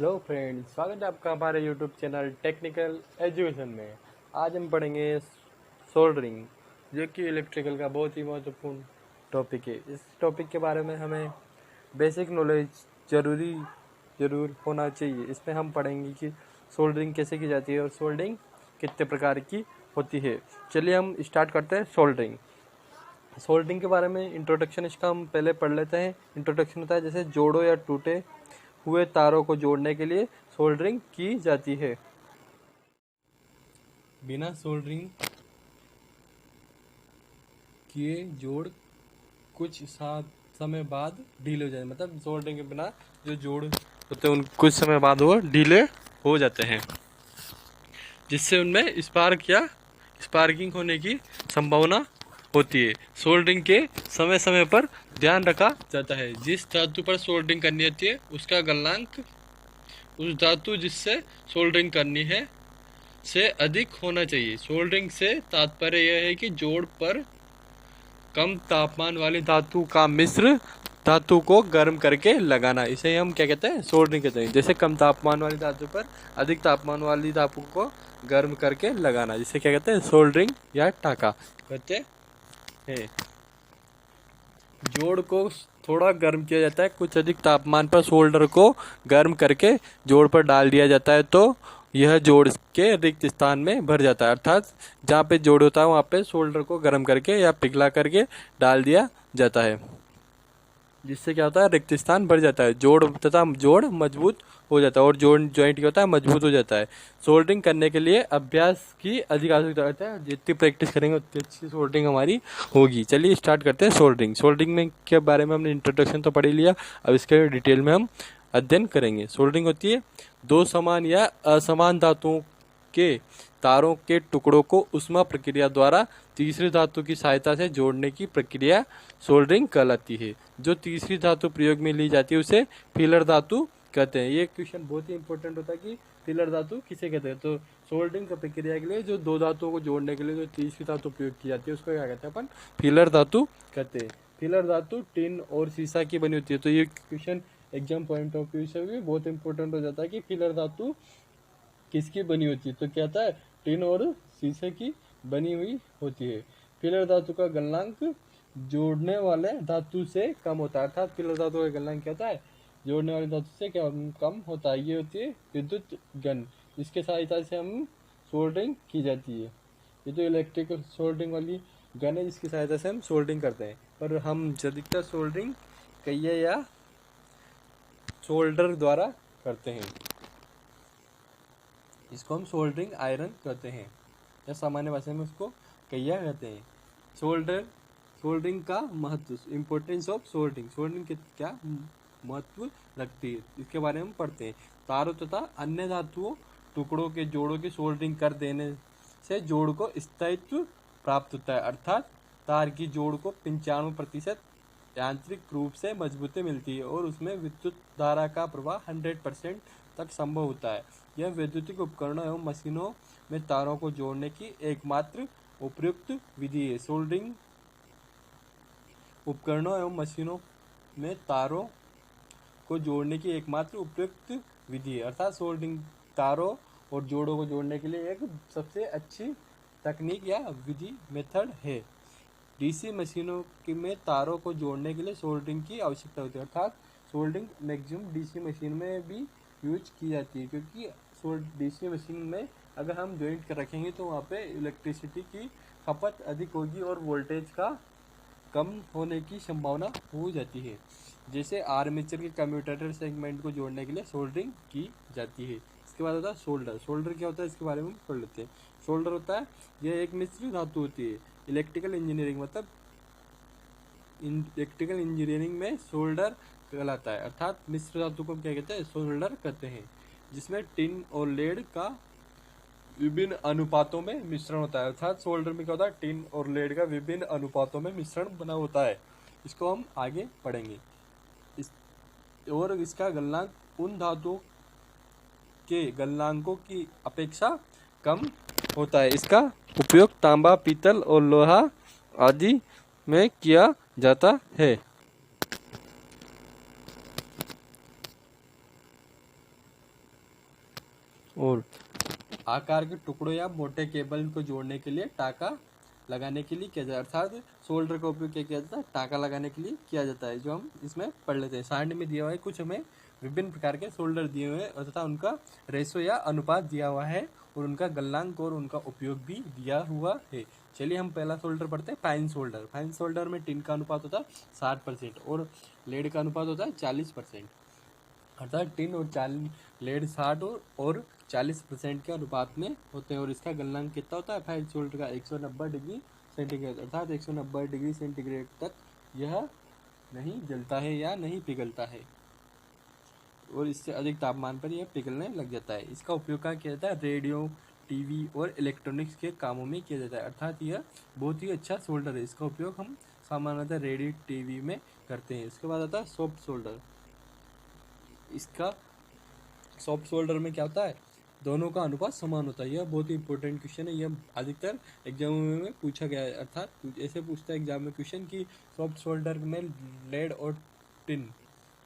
Hello friends, स्वागत है आपका हमारे यूट्यूब चैनल टेक्निकल एजुकेशन में। आज हम पढ़ेंगे सोल्डरिंग, जो कि इलेक्ट्रिकल का बहुत ही महत्वपूर्ण टॉपिक है। इस टॉपिक के बारे में हमें बेसिक नॉलेज ज़रूर होना चाहिए। इसमें हम पढ़ेंगे कि सोल्डरिंग कैसे की जाती है और सोल्डरिंग कितने प्रकार की होती है। चलिए हम स्टार्ट करते हैं। सोल्डरिंग के बारे में इंट्रोडक्शन इसका हम पहले पढ़ लेते हैं। इंट्रोडक्शन होता है जैसे जोड़ों या टूटे हुए तारों को जोड़ने के लिए सोल्डरिंग की जाती है। बिना सोल्डरिंग किए जोड़ कुछ समय बाद ढीले हो जाते, मतलब सोल्डरिंग के बिना जो जोड़ होते हैं उन कुछ समय बाद वो ढीले हो जाते हैं, जिससे उनमें स्पार्किंग होने की संभावना होती है। सोल्डरिंग के समय समय पर ध्यान रखा जाता है। जिस धातु पर सोल्डरिंग करनी होती है उसका गलनांक उस धातु जिससे सोल्डरिंग करनी है से अधिक होना चाहिए। सोल्डरिंग से तात्पर्य यह है कि जोड़ पर कम तापमान वाली धातु का मिश्र धातु को गर्म करके लगाना। इसे हम क्या कहते हैं? सोल्डरिंग कहते हैं। जैसे कम तापमान वाली धातु पर अधिक तापमान वाली धातु को गर्म करके लगाना, जिसे क्या कहते हैं? सोल्डरिंग या टाका कहते हैं। जोड़ को थोड़ा गर्म किया जाता है, कुछ अधिक तापमान पर सोल्डर को गर्म करके जोड़ पर डाल दिया जाता है, तो यह जोड़ के रिक्त स्थान में भर जाता है। अर्थात जहाँ पे जोड़ होता है वहाँ पे सोल्डर को गर्म करके या पिघला करके डाल दिया जाता है, जिससे क्या होता है? रिक्त स्थान भर जाता है, जोड़ मजबूत हो जाता है और जॉइंट क्या होता है? मजबूत हो जाता है। सोल्डरिंग करने के लिए अभ्यास की अधिक आवश्यकता होता है। जितनी प्रैक्टिस करेंगे उतनी अच्छी सोल्डरिंग हमारी होगी। चलिए स्टार्ट करते हैं सोल्डरिंग में के बारे में हमने इंट्रोडक्शन तो पढ़ ही लिया, अब इसके डिटेल में हम अध्ययन करेंगे। सोल्डरिंग होती है दो समान या असमान धातुओं के तारों के टुकड़ों को उष्मा प्रक्रिया द्वारा तीसरी धातु की सहायता से जोड़ने की प्रक्रिया सोल्डरिंग कहलाती है। जो तीसरी धातु प्रयोग में ली जाती है उसे फिलर धातु कहते हैं। ये क्वेश्चन बहुत ही इंपॉर्टेंट होता है कि फिलर धातु किसे कहते हैं। तो सोल्डरिंग की प्रक्रिया के लिए जो दो धातुओं को जोड़ने के लिए जो तीसरी धातु प्रयोग की जाती है उसको क्या कहते हैं? अपन फिलर धातु कहते हैं। फिलर धातु टिन और सीसा की बनी होती है। तो ये question exam point of view से भी बहुत इंपॉर्टेंट हो जाता है कि फिलर धातु किसकी बनी होती है। तो क्या था? टिन और शीशे की बनी हुई होती है। फिलर धातु का गलनांक जोड़ने वाले धातु से कम होता है। अर्थात फिलर धातु का गलनांक क्या होता है? जोड़ने वाली धातु से क्या कम होता है। ये होती है विद्युत गन, जिसके सहायता से हम सोल्डरिंग की जाती है। ये तो इलेक्ट्रिकल सोल्डरिंग वाली गन है जिसकी सहायता से हम सोल्डरिंग करते हैं, पर हम अधिकतर सोल्डरिंग कहिए या सोल्डर द्वारा करते हैं। इसको हम सोल्डरिंग आयरन कहते हैं या सामान्य भाषा में उसको कहिया कहते हैं। सोल्डरिंग का महत्व, इंपॉर्टेंस ऑफ सोल्डरिंग के क्या महत्व रखती है, इसके बारे में पढ़ते हैं। तारों तथा अन्य धातुओं टुकड़ों के जोड़ों की सोल्डरिंग कर देने से जोड़ को स्थायित्व प्राप्त होता है। अर्थात तार की जोड़ को 95% यांत्रिक रूप से मजबूती मिलती है और उसमें विद्युत धारा का प्रवाह 100% तक संभव होता है। यह वैद्युतिक उपकरणों एवं मशीनों में तारों को जोड़ने की एकमात्र उपयुक्त विधि है। सोल्डरिंग उपकरणों एवं मशीनों में तारों को जोड़ने की एकमात्र उपयुक्त विधि है। अर्थात सोल्डरिंग तारों और जोड़ों को जोड़ने के लिए एक सबसे अच्छी तकनीक या विधि मेथड है। डीसी मशीनों में तारों को जोड़ने के लिए सोल्डरिंग की आवश्यकता होती है। अर्थात सोल्डरिंग मैक्सिमम डीसी मशीन में भी यूज की जाती है, क्योंकि डीसी मशीन में अगर हम जॉइंट कर रखेंगे तो वहाँ पे इलेक्ट्रिसिटी की खपत अधिक होगी और वोल्टेज का कम होने की संभावना हो जाती है। जैसे आर्मेचर के कम्यूटेटर सेगमेंट को जोड़ने के लिए सोल्डरिंग की जाती है। इसके बाद होता है सोल्डर क्या होता है इसके बारे में पढ़ लेते हैं। सोल्डर होता है यह एक मिश्र धातु होती है। इलेक्ट्रिकल इंजीनियरिंग में सोल्डर कहलाता है। अर्थात मिश्र धातु को क्या कहते हैं? सोल्डर कहते हैं, जिसमें टिन और लेड का विभिन्न अनुपातों में मिश्रण होता है। अर्थात सोल्डर में क्या होता है? टिन और लेड का विभिन्न अनुपातों में मिश्रण बना होता है। इसको हम आगे पढ़ेंगे। और इसका गलनांक उन धातुओं के गलनांकों की अपेक्षा कम होता है। इसका उपयोग तांबा, पीतल और लोहा आदि में किया जाता है। और आकार के टुकड़ों या मोटे केबल को जोड़ने के लिए टाका लगाने के लिए किया जाता है, अर्थात सोल्डर का उपयोग क्या किया जाता है, टाका लगाने के लिए किया जाता है, जो हम इसमें पढ़ लेते हैं। सारणी में दिया हुआ है कुछ हमें विभिन्न प्रकार के सोल्डर दिए हुए हैं तथा उनका रेशो या अनुपात दिया हुआ है और उनका गलनांक और उनका उपयोग भी दिया हुआ है। चलिए हम पहला सोल्डर पढ़ते हैं, फाइन सोल्डर। फाइन सोल्डर में टिन का अनुपात होता है 60% और लेड का अनुपात होता है 40%, अर्थात टिन और लेड 60 और 40% के अनुपात में होते हैं। और इसका गलनांक कितना होता है फाइन सोल्डर का, 190 डिग्री सेंटीग्रेड, अर्थात 190 डिग्री सेंटीग्रेड तक यह नहीं जलता है या नहीं पिघलता है और इससे अधिक तापमान पर यह पिघलने लग जाता है। इसका उपयोग कहाँ किया जाता है, रेडियो, टीवी और इलेक्ट्रॉनिक्स के कामों में किया जाता है, अर्थात यह बहुत ही अच्छा सोल्डर है। इसका उपयोग हम सामान्यतः रेडियो, टीवी में करते हैं। इसके बाद आता है सॉफ्ट सोल्डर। इसका सॉफ्ट सोल्डर में क्या होता है, दोनों का अनुपात समान होता है। यह बहुत ही इंपॉर्टेंट क्वेश्चन है, यह अधिकतर एग्जाम में पूछा गया है, अर्थात ऐसे पूछता है एग्जाम में क्वेश्चन कि सॉफ्ट सोल्डर में लेड और टिन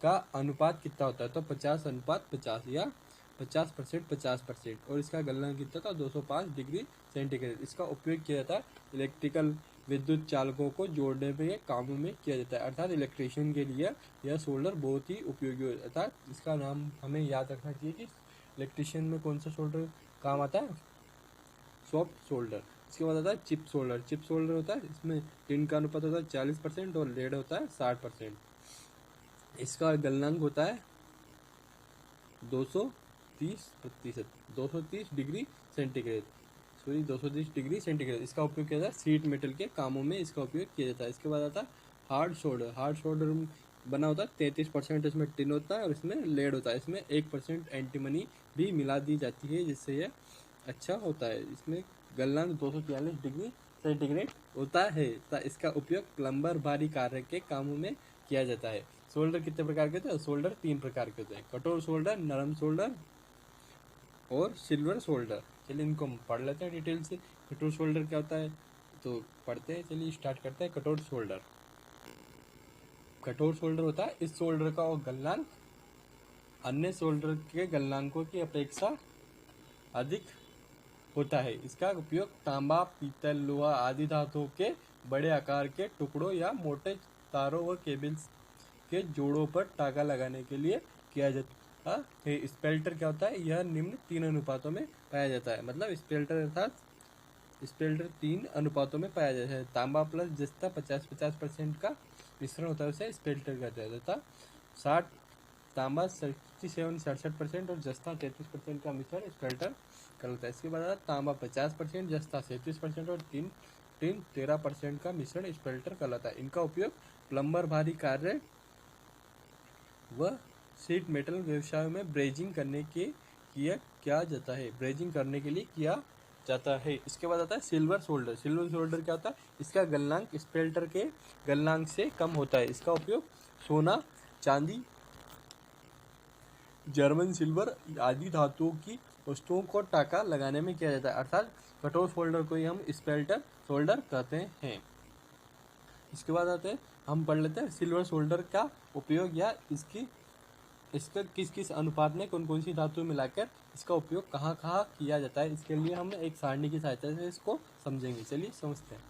का अनुपात कितना होता है, तो 50:50 या 50% 50%। और इसका गलनांक कितना था, 205 डिग्री सेंटीग्रेड। इसका उपयोग किया जाता है इलेक्ट्रिकल विद्युत चालकों को जोड़ने में कामों में किया जाता है, अर्थात इलेक्ट्रिशियन के लिए यह सोल्डर बहुत ही उपयोगी है। अर्थात इसका नाम हमें याद रखना चाहिए कि इलेक्ट्रिशियन में कौन सा सोल्डर काम आता है, सॉफ्ट सोल्डर। इसके बाद आता है चिप सोल्डर। चिप सोल्डर होता है, इसमें टिन का अनुपात होता है 40% और लेड होता है 60%। इसका गलनांक होता है 230%, 230 degree centigrade, sorry 230 degree centigrade. इसका उपयोग किया जाता है सीट मेटल के कामों में, इसका उपयोग किया जाता है। इसके बाद आता है हार्ड सोल्डर। हार्ड सोल्डर बना होता है 33% इसमें टिन होता है और इसमें लेड होता है। इसमें 1% एंटीमनी भी मिला दी जाती है जिससे यह अच्छा होता है। इसमें गलनांक 243 डिग्री सेंटीग्रेड होता है। इसका उपयोग प्लम्बर भारी कार्य के कामों में किया जाता है। सोल्डर कितने प्रकार के होते हैं, सोल्डर 3 प्रकार के होते हैं, कठोर सोल्डर, नरम सोल्डर और सिल्वर सोल्डर। चलिए इनको हम पढ़ लेते हैं डिटेल से। कठोर सोल्डर क्या होता है तो पढ़ते हैं, चलिए स्टार्ट करते हैं। कठोर सोल्डर, कठोर सोल्डर होता है इस सोल्डर का गलनांक अन्य सोल्डर के गलनांकों की अपेक्षा अधिक होता है। इसका उपयोग तांबा, पीतल, लोहा आदि धातुओं के बड़े आकार के टुकड़ों या मोटे तारों व केबल्स के जोड़ों पर टाका लगाने के लिए किया जाता है। स्पेल्टर क्या होता है, यह निम्न 3 अनुपातों में पाया जाता है, मतलब स्पेल्टर अर्थात स्पेल्टर 3 अनुपातों में पाया जाता है। तांबा प्लस जस्ता 50-50% का मिश्रण होता है, उसे स्पेल्टर कहते हैं। तथा 60 तांबा 67-67% और जस्ता 33% का मिश्रण स्पेल्टर कहलाता है। इसके बाद तांबा 50%, जस्ता 37% और टिन 13% का मिश्रण स्पेल्टर कहलाता है। इनका उपयोग प्लम्बर भारी कार्य व शीट मेटल व्यवसाय में ब्रेजिंग करने के किया जाता है, ब्रेजिंग करने के लिए किया जाता है। इसके बाद आता है सिल्वर सोल्डर। सिल्वर सोल्डर क्या होता है, इसका गलनांक स्पेल्टर के गलनांक से कम होता है। इसका उपयोग सोना, चांदी, जर्मन सिल्वर आदि धातुओं की वस्तुओं को टाका लगाने में किया जाता है, अर्थात कठोर सोल्डर को ही हम स्पेल्टर सोल्डर कहते हैं। इसके बाद आते हैं, हम पढ़ लेते हैं सिल्वर सोल्डर का उपयोग या इसका किस किस अनुपात में कौन कौन सी धातु मिलाकर इसका उपयोग कहाँ कहाँ किया जाता है। इसके लिए हम एक सारणी की सहायता से इसको समझेंगे। चलिए समझते हैं।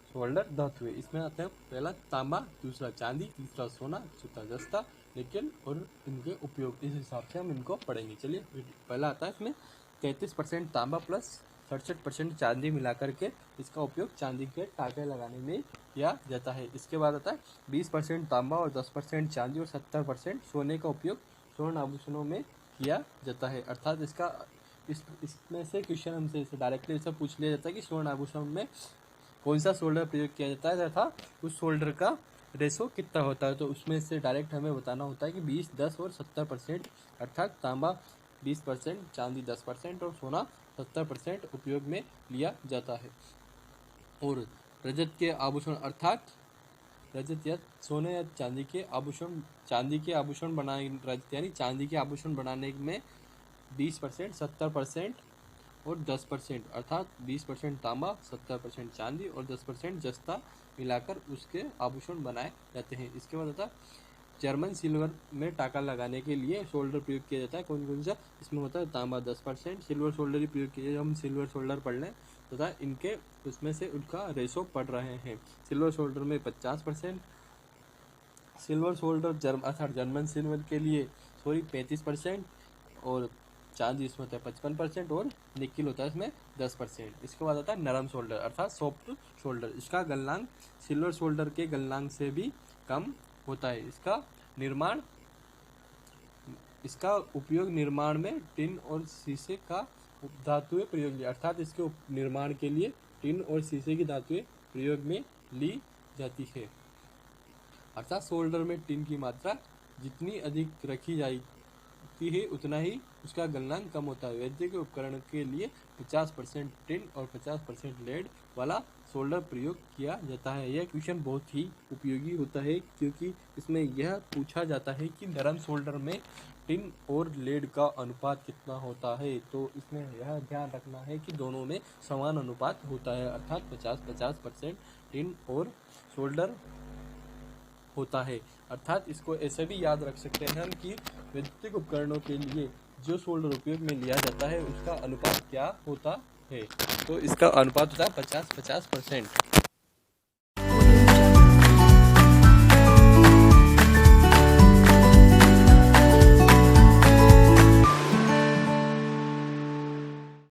सोल्डर धातु है, इसमें आते हैं पहला तांबा, दूसरा चांदी, तीसरा सोना, चौथा जस्ता, निकेल और इनके उपयोग। इस हिसाब से हम इनको पढ़ेंगे। चलिए पहला आता है इसमें 33% तांबा प्लस 67% चांदी मिलाकर के इसका उपयोग चांदी के टाके लगाने में किया जाता है। इसके बाद आता है 20% तांबा और 10% चांदी और 70% सोने का उपयोग स्वर्ण आभूषणों में किया जाता है, अर्थात इसमें से क्वेश्चन हमसे डायरेक्टली ऐसा पूछ लिया जाता है कि स्वर्ण आभूषण में कौन सा सोल्डर प्रयोग किया जाता है तथा उस सोल्डर का रेशो कितना होता है। तो उसमें से डायरेक्ट हमें बताना होता है कि 20, 10 और 70%, अर्थात तांबा 20%, चांदी 10% और सोना 70% उपयोग में लिया जाता है। और रजत के आभूषण, अर्थात रजत या सोने या चांदी के आभूषण, चांदी के आभूषण बनाने, रजत यानी चांदी के आभूषण बनाने में 20%, 70% और 10% अर्थात 20% तांबा, 70% चांदी और 10% जस्ता मिलाकर उसके आभूषण बनाए जाते हैं। इसके बाद होता है जर्मन सिल्वर में टाका लगाने के लिए शोल्डर प्रयोग किया जाता है। कौन कौन सा इसमें होता है? तांबा 10%, सिल्वर शोल्डर ही प्रयोग किया जाए। हम सिल्वर शोल्डर पढ़ लें तथा इनके उसमें से उनका रेशो पढ़ रहे हैं। सिल्वर शोल्डर में 50%, सिल्वर शोल्डर अर्थात जर्मन सिल्वर के लिए 35%, और चांदी इसमें होता है 55%, और निकिल होता है इसमें 10%। इसके बाद आता है नरम शोल्डर अर्थात सॉफ्ट शोल्डर। इसका गलनांक सिल्वर शोल्डर के गलनांक से भी कम होता है। इसका उपयोग निर्माण में टिन और शीशे का धातुएं प्रयोग लिया अर्थात इसके निर्माण के लिए टिन और शीशे की धातुएं प्रयोग में ली जाती है। अर्थात शोल्डर में टिन की मात्रा जितनी अधिक रखी जाती है उतना ही उसका गलनांक कम होता है। वैद्य के उपकरण के लिए 50% टिन और 50% लेड वाला शोल्डर प्रयोग किया जाता है। यह क्वेश्चन बहुत ही उपयोगी होता है क्योंकि इसमें यह पूछा जाता है कि नरम शोल्डर में टिन और लेड का अनुपात कितना होता है। तो इसमें यह ध्यान रखना है कि दोनों में समान अनुपात होता है अर्थात 50-50% टिन और शोल्डर होता है। अर्थात इसको ऐसे भी याद रख सकते हैं हम कि वैद्युतिक उपकरणों के लिए जो शोल्डर उपयोग में लिया जाता है उसका अनुपात क्या होता है। तो इसका अनुपात होता है 50-50%।